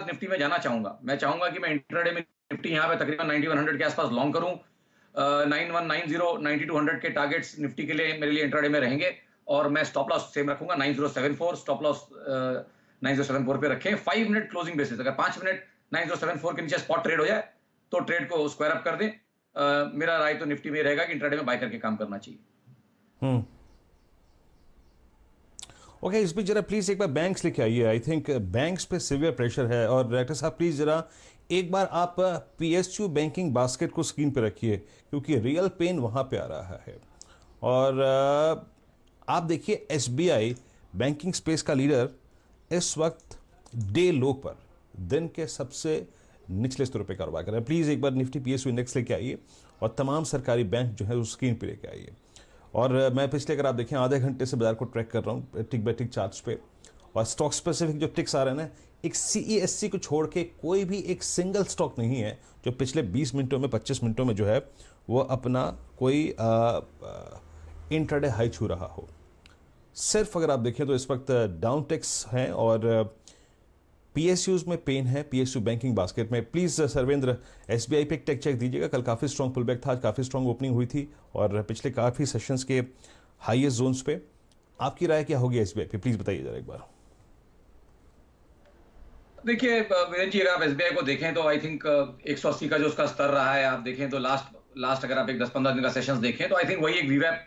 Nifty में जाना चाहूंगा। मैं चाहूंगा कि मैं इंट्राडे में निफ्टी यहाँ पे तकरीबन 9100 के आसपास लॉन्ग करूं। 9190 9200 के टारगेट्स निफ्टी के लिए मेरे लिए इंट्राडे में रहेंगे, और मैं स्टॉप लॉस सेम रखूंगा 9074, स्टॉप लॉस 9074 पे रखें। 5 मिनट क्लोजिंग बेसिस, अगर 5 मिनट 9074 के नीचे स्पॉट ट्रेड हो जाए तो ट्रेड को स्क्वायर अप कर दें। मेरा राय तो निफ्टी में रहेगा कि इंट्राडे में बाय करके काम करना चाहिए। ओके, इस बीच जरा प्लीज एक बार बैंक्स लेके आइए। आई थिंक बैंक्स पे सिवियर प्रेशर है, और डायरेक्टर साहब प्लीज जरा एक बार आप पीएसयू बैंकिंग बास्केट को स्क्रीन पे रखिए, क्योंकि रियल पेन वहां पे आ रहा है। और आप देखिए एसबीआई बैंकिंग स्पेस का लीडर इस वक्त डे लो पर दिन के सबसे निचले स्तरों पे कारोबार कर रहे हैं। प्लीज एक बार निफ्टी पीएसयू इंडेक्स लेके आइए और तमाम सरकारी बैंक जो है उस स्क्रीन पे लेके आइए। और मैं पिछले, अगर आप देखें, आधे घंटे से बाजार को ट्रैक कर रहा हूँ टिक बाय टिक चार्ट्स पे, और स्टॉक स्पेसिफिक जो टिक्स आ रहे हैं ना, एक सीईएससी को छोड़ के कोई भी एक सिंगल स्टॉक नहीं है जो पिछले 20 मिनटों में 25 मिनटों में जो है वो अपना कोई इंट्राडे हाई छू रहा हो। सिर्फ अगर आप देखें तो इस वक्त डाउन टिक्स हैं और पीएसयूज में पेन है, पीएसयू बैंकिंग बास्केट में। प्लीज सर्वेंद्र एसबीआई पे एक टेक चेक दीजिएगा। कल काफी स्ट्रॉन्ग पुल बैक था, आज काफी स्ट्रॉन्ग ओपनिंग हुई थी और पिछले काफी सेशंस के हाईएस्ट जोन्स पे। आपकी राय क्या होगी एसबीआई पे, प्लीज बताइए जरा एक बार। देखिए वीरेंद्र जी, अगर आप एसबीआई को देखें तो आई थिंक 180 का जो उसका स्तर रहा है, आप देखें तो लास्ट अगर आप एक 10-15 दिन का सेशंस देखें तो आई थिंक वही एक वीवैप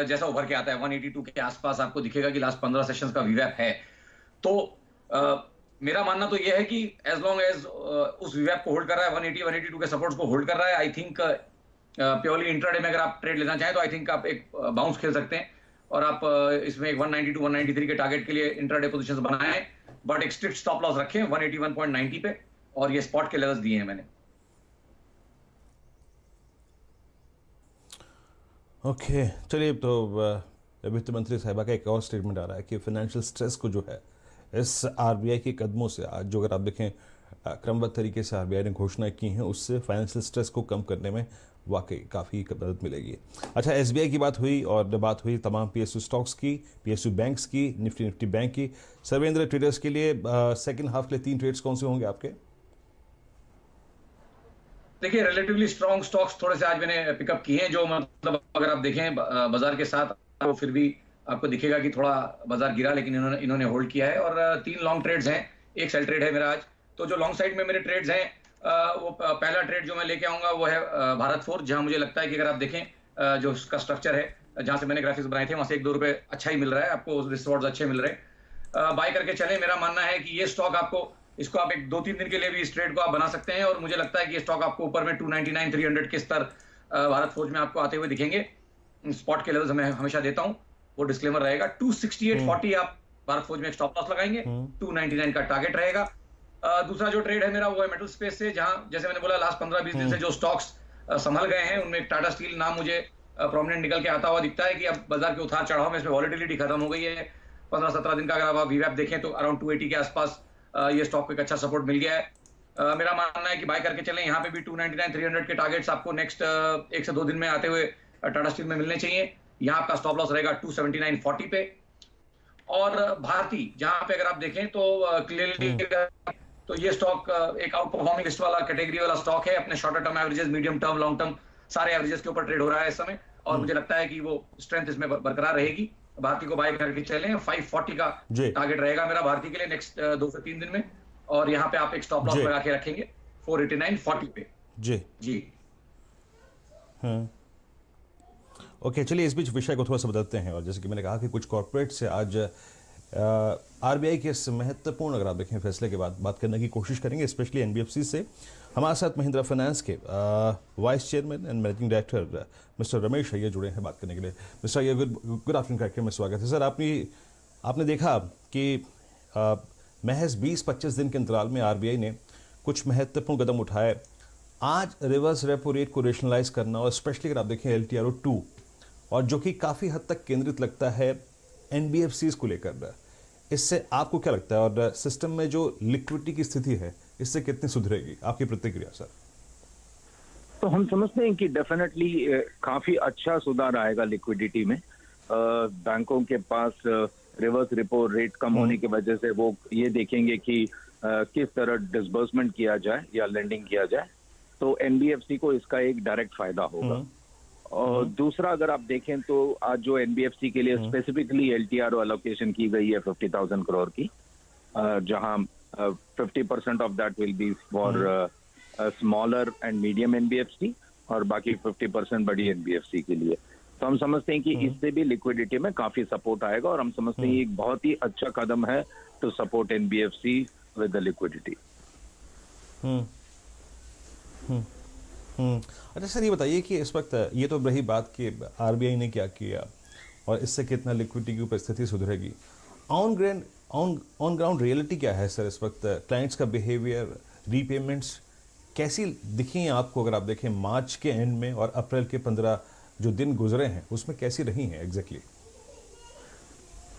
जैसा उभर के आता है। 182 के आसपास आपको दिखेगा कि लास्ट 15 सेशंस का वीवैप है। तो मेरा मानना तो यह है कि एज लॉन्ग एज उस वीवैप को होल्ड कर रहा है, 180 182 के सपोर्ट्स को होल्ड कर रहा है, आई थिंक प्योरली इंट्राडे में अगर आप ट्रेड लेना चाहें तो आई थिंक आप एक बाउंस खेल सकते हैं, और आप इसमें एक 192 193 के टारगेट के लिए इंट्राडे पोजीशंस बनाएं, बट एक स्ट्रिक्ट स्टॉप लॉस रखें 181.90 पे, और ये स्पॉट के लेवल्स दिए हैं मैंने। ओके, चलिए, तो वित्त मंत्री साहिबा का एक और स्टेटमेंट आ रहा है कि फाइनेंशियल स्ट्रेस को जो है इस आरबीआई के कदमों से, आज जो अगर आप देखें क्रमबद्ध तरीके से आरबीआई ने घोषणा की है, उससे फाइनेंशियल स्ट्रेस को कम करने में वाकई काफ़ी मदद मिलेगी। अच्छा, एसबीआई की बात हुई और बात हुई तमाम पीएसयू स्टॉक्स की, पीएसयू बैंक्स की, निफ्टी बैंक की। सर्वेंद्र, ट्रेडर्स के लिए सेकंड हाफ के लिए 3 ट्रेड्स कौन से होंगे आपके? देखिए रिलेटिवली स्ट्रॉन्ग स्टॉक्स थोड़े से आज मैंने पिकअप किए हैं, जो मतलब अगर आप देखें बाजार के साथ तो फिर भी आपको दिखेगा कि थोड़ा बाजार गिरा, लेकिन इन्होंने होल्ड किया है, और 3 लॉन्ग ट्रेड्स हैं, एक सेल ट्रेड है मेरा आज। तो जो लॉन्ग साइड में मेरे ट्रेड्स हैं, वो पहला ट्रेड जो मैं लेके आऊंगा वो है भारत फोर्ज, जहां मुझे लगता है कि अगर आप देखें जो उसका स्ट्रक्चर है, जहां से मैंने ग्राफिक्स बनाए थे वहां से 1-2 रुपए अच्छा ही मिल रहा है आपको, रिवॉर्ड्स अच्छे मिल रहे हैं, बाय करके चले। मेरा मानना है कि ये स्टॉक आपको, इसको आप एक 2-3 दिन के लिए भी इस ट्रेड को आप बना सकते हैं, और मुझे लगता है कि ये स्टॉक आपको ऊपर में 299 300 के स्तर भारत फोर्ज में आपको आते हुए दिखेंगे। स्पॉट के लेवल्स मैं हमेशा देता हूं, वो डिस्क्लेमर रहेगा। 268.40 आप भारत फौज में एक स्टॉप लॉस लगाएंगे, 299 का टारगेट रहेगा। दूसरा जो ट्रेड है मेरा वो है मेटल स्पेस से, जहां जैसे मैंने बोला लास्ट 15-20 दिन से जो स्टॉक्स संभल गए हैं, उनमें टाटा स्टील नाम मुझे प्रोमिनेंट निकल के आता हुआ दिखता है कि अब बाजार के उतार चढ़ाव में इसमें वॉलिटिलिटी खत्म हो गई है। 15-17 दिन का अगर आप वीवैप देखें तो अराउंड 280 के आसपास ये स्टॉक को एक अच्छा सपोर्ट मिल गया है। मेरा मानना है कि बाय करके चलें, यहाँ पे भी 299 300 के टारगेट्स आपको नेक्स्ट 1 से 2 दिन में आते हुए टाटा स्टील में मिलने चाहिए। यहाँ आपका स्टॉप लॉस रहेगा 279.40 पे। और भारती, जहां पे अगर आप देखें तो क्लियरली तो ये स्टॉक एक आउट परफॉर्मिंग लिस्ट वाला कैटेगरी वाला स्टॉक है, अपने shorter term averages, medium term, long term सारे एवरेजेस के ऊपर ट्रेड हो रहा है इस समय, और मुझे लगता है कि वो स्ट्रेंथ इसमें बरकरार रहेगी। भारती को बाय करके चलें, 540 का टारगेट रहेगा मेरा भारती के लिए नेक्स्ट 2 से 3 दिन में, और यहाँ पे आप एक स्टॉप लॉस लगा के रखेंगे 489.40 पे। जी। ओके, चलिए इस बीच विषय को थोड़ा सा बदलते हैं, और जैसे कि मैंने कहा कि कुछ कॉर्पोरेट से आज आरबीआई के इस महत्वपूर्ण, अगर आप देखें, फैसले के बाद बात करने की कोशिश करेंगे, स्पेशली एनबीएफसी से। हमारे साथ महिंद्रा फाइनेंस के vice chairman and managing director mister Ramesh Iyer जुड़े हैं बात करने के लिए। मिस्टर अय्यर, गुड आफ्टरनून कार्यक्रम में स्वागत है सर। आपने देखा कि महज 20-25 दिन के अंतराल में आरबीआई ने कुछ महत्वपूर्ण कदम उठाए। आज रिवर्स रेपो रेट को रेशनलाइज करना, और स्पेशली अगर आप देखें LTRO2, और जो कि काफ़ी हद तक केंद्रित लगता है एनबीएफसीज को लेकर, इससे आपको क्या लगता है, और सिस्टम में जो लिक्विडिटी की स्थिति है इससे कितनी सुधरेगी? आपकी प्रतिक्रिया सर। तो हम समझते हैं कि डेफिनेटली काफी अच्छा सुधार आएगा लिक्विडिटी में। बैंकों के पास रिवर्स रेपो रेट कम होने की वजह से वो ये देखेंगे कि किस तरह डिसबर्समेंट किया जाए या लेंडिंग किया जाए, तो एनबीएफसी को इसका एक डायरेक्ट फायदा होगा। और दूसरा, अगर आप देखें तो आज जो एनबीएफसी के लिए स्पेसिफिकली एलटीआर एलोकेशन की गई है 50,000 करोड़ की, जहां 50% of that will be for smaller and medium NBFC और बाकी 50% बड़ी एनबीएफसी के लिए। तो हम समझते हैं कि इससे भी लिक्विडिटी में काफी सपोर्ट आएगा और हम समझते हैं ये एक बहुत ही अच्छा कदम है to support NBFC with the liquidity. अच्छा सर, ये बताइए कि इस वक्त ये तो रही बात कि आरबीआई ने क्या किया और इससे कितना लिक्विडिटी की परिस्थिति सुधरेगी। ऑन ग्राउंड रियलिटी क्या है सर इस वक्त? क्लाइंट्स का बिहेवियर, रीपेमेंट्स कैसी दिखी हैं आपको? अगर आप देखें मार्च के एंड में और अप्रैल के 15 जो दिन गुजरे हैं उसमें कैसी रही हैं एग्जैक्टली?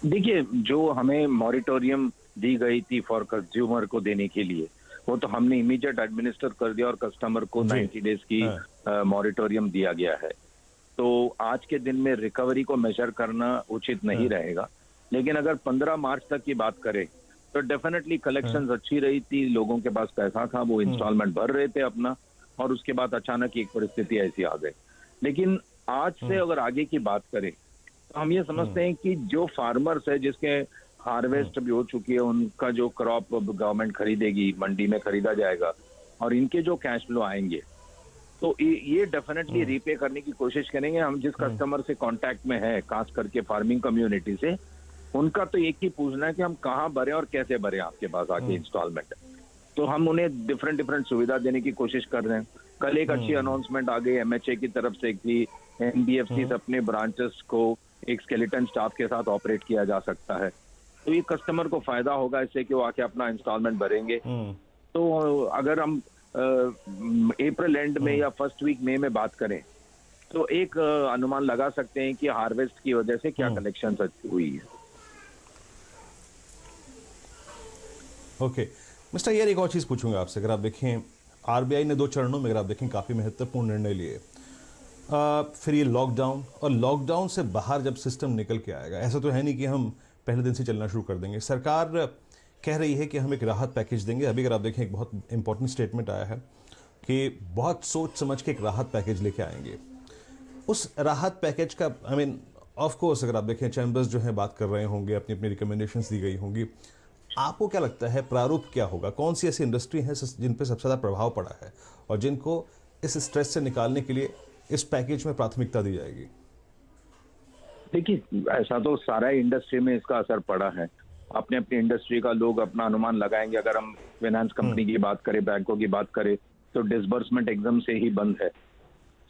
देखिए, जो हमें मॉरिटोरियम दी गई थी फॉर कंज्यूमर को देने के लिए, वो तो हमने इमीडिएट एडमिनिस्टर कर दिया और कस्टमर को 90 डेज की मॉरिटोरियम दिया गया है। तो आज के दिन में रिकवरी को मेजर करना उचित नहीं रहेगा, लेकिन अगर 15 मार्च तक की बात करें तो डेफिनेटली कलेक्शंस अच्छी रही थी, लोगों के पास पैसा था, वो इंस्टॉलमेंट भर रहे थे अपना, और उसके बाद अचानक एक परिस्थिति ऐसी आ गई। लेकिन आज से अगर आगे की बात करें तो हम ये समझते हैं कि जो फार्मर्स है जिसके हार्वेस्ट भी हो चुकी है, उनका जो क्रॉप गवर्नमेंट खरीदेगी, मंडी में खरीदा जाएगा और इनके जो कैश फ्लो आएंगे, तो ये डेफिनेटली रीपे करने की कोशिश करेंगे। हम जिस कस्टमर से कांटेक्ट में है, खास करके फार्मिंग कम्युनिटी से, उनका तो एक ही पूछना है कि हम कहाँ भरे और कैसे भरे आपके पास आके इंस्टॉलमेंट। तो हम उन्हें डिफरेंट सुविधा देने की कोशिश कर रहे हैं। कल एक अच्छी अनाउंसमेंट आ गई एमएचए की तरफ से कि एनबीएफसी अपने ब्रांचेस को एक स्केलेटन स्टाफ के साथ ऑपरेट किया जा सकता है। तो ये कस्टमर को फायदा होगा इससे कि वो आके अपना इंस्टॉलमेंट भरेंगे। तो अगर हम अप्रैल एंड में या फर्स्ट वीक मई में बात करें तो एक अनुमान लगा सकते हैं कि हार्वेस्ट की वजह से क्या कलेक्शन हुई है। ओके मिस्टर यार, एक और चीज़ पूछूंगा आपसे। अगर आप देखें आरबीआई ने 2 चरणों में, अगर आप देखें, काफ़ी महत्वपूर्ण निर्णय लिए। फिर ये लॉकडाउन, और लॉकडाउन से बाहर जब सिस्टम निकल के आएगा, ऐसा तो है नहीं कि हम पहले दिन से चलना शुरू कर देंगे। सरकार कह रही है कि हम एक राहत पैकेज देंगे। अभी अगर आप देखें एक बहुत इंपॉर्टेंट स्टेटमेंट आया है कि बहुत सोच समझ के एक राहत पैकेज लेके आएंगे। उस राहत पैकेज का ऑफ कोर्स अगर आप देखें चैम्बर्स जो है बात कर रहे होंगे, अपनी अपनी रिकमेंडेशंस दी गई होंगी। आपको क्या लगता है प्रारूप क्या होगा? कौन सी ऐसी इंडस्ट्री है जिन पर सबसे ज़्यादा प्रभाव पड़ा है और जिनको इस स्ट्रेस से निकालने के लिए इस पैकेज में प्राथमिकता दी जाएगी? देखिए, ऐसा तो सारा इंडस्ट्री में इसका असर पड़ा है। अपने अपनी इंडस्ट्री का लोग अपना अनुमान लगाएंगे। अगर हम फाइनेंस कंपनी की बात करें, बैंकों की बात करें, तो डिसबर्समेंट एकदम से ही बंद है।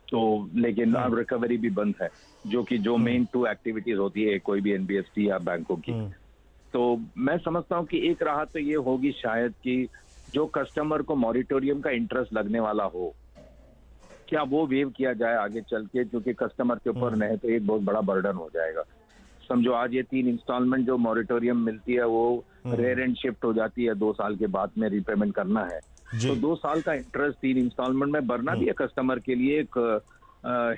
तो लेकिन अब रिकवरी भी बंद है, जो मेन 2 एक्टिविटीज होती है कोई भी एनबीएफसी या बैंकों की। तो मैं समझता हूँ कि एक राहत तो ये होगी शायद कि जो कस्टमर को मॉरिटोरियम का इंटरेस्ट लगने वाला हो, क्या वो वेव किया जाए आगे चल के, क्योंकि कस्टमर के ऊपर नहीं तो एक बहुत बड़ा बर्डन हो जाएगा। समझो आज ये 3 इंस्टॉलमेंट जो मॉरिटोरियम मिलती है वो रेयर एंड शिफ्ट हो जाती है, 2 साल के बाद में रीपेमेंट करना है, तो 2 साल का इंटरेस्ट 3 इंस्टॉलमेंट में भरना भी कस्टमर के लिए एक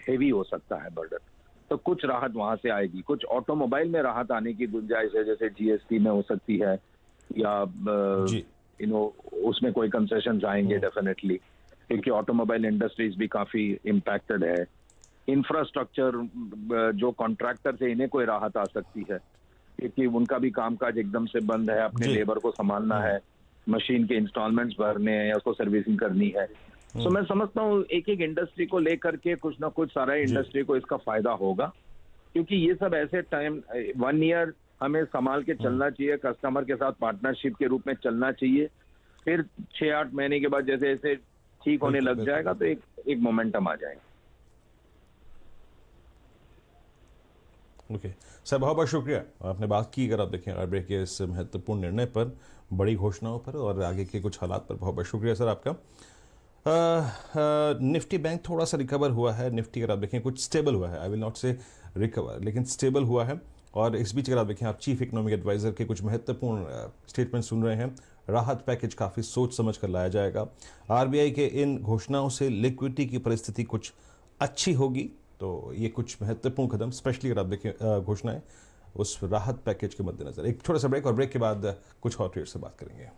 हेवी हो सकता है बर्डन। तो कुछ राहत वहां से आएगी। कुछ ऑटोमोबाइल में राहत आने की गुंजाइश है, जैसे जीएसटी में हो सकती है, या उसमें कोई कंसेशन आएंगे डेफिनेटली, क्योंकि ऑटोमोबाइल इंडस्ट्रीज भी काफी इम्पैक्टेड है। इंफ्रास्ट्रक्चर जो कॉन्ट्रैक्टर से इन्हें कोई राहत आ सकती है, क्योंकि उनका भी कामकाज एकदम से बंद है, अपने लेबर को संभालना है, मशीन के इंस्टॉलमेंट्स भरने हैं या उसको सर्विसिंग करनी है। तो मैं समझता हूँ एक एक इंडस्ट्री को लेकर के कुछ ना कुछ सारा इंडस्ट्री को इसका फायदा होगा, क्योंकि ये सब ऐसे टाइम 1 ईयर हमें संभाल के चलना चाहिए, कस्टमर के साथ पार्टनरशिप के रूप में चलना चाहिए। फिर 6-8 महीने के बाद जैसे जैसे ठीक होने लग जाएगा तो एक मोमेंटम आ जाएगा। ओके सर, बहुत बहुत शुक्रिया, आपने बात की। अगर आप देखें आरबीआई के इस महत्वपूर्ण निर्णय पर, बड़ी घोषणाओं पर और आगे के कुछ हालात पर, बहुत बहुत शुक्रिया सर आपका। निफ्टी बैंक थोड़ा सा रिकवर हुआ है। निफ्टी अगर आप देखें कुछ स्टेबल हुआ है, आई विल नॉट से रिकवर, लेकिन स्टेबल हुआ है। और इस बीच अगर आप देखें, आप चीफ इकोनॉमिक एडवाइजर के कुछ महत्वपूर्ण स्टेटमेंट सुन रहे हैं। राहत पैकेज काफ़ी सोच समझ कर लाया जाएगा। आरबीआई के इन घोषणाओं से लिक्विडिटी की परिस्थिति कुछ अच्छी होगी, तो ये कुछ महत्वपूर्ण कदम, स्पेशली अगर आप देखें घोषणाएं उस राहत पैकेज के मद्देनजर। एक छोटा सा ब्रेक, और ब्रेक के बाद कुछ और ट्रेड से बात करेंगे।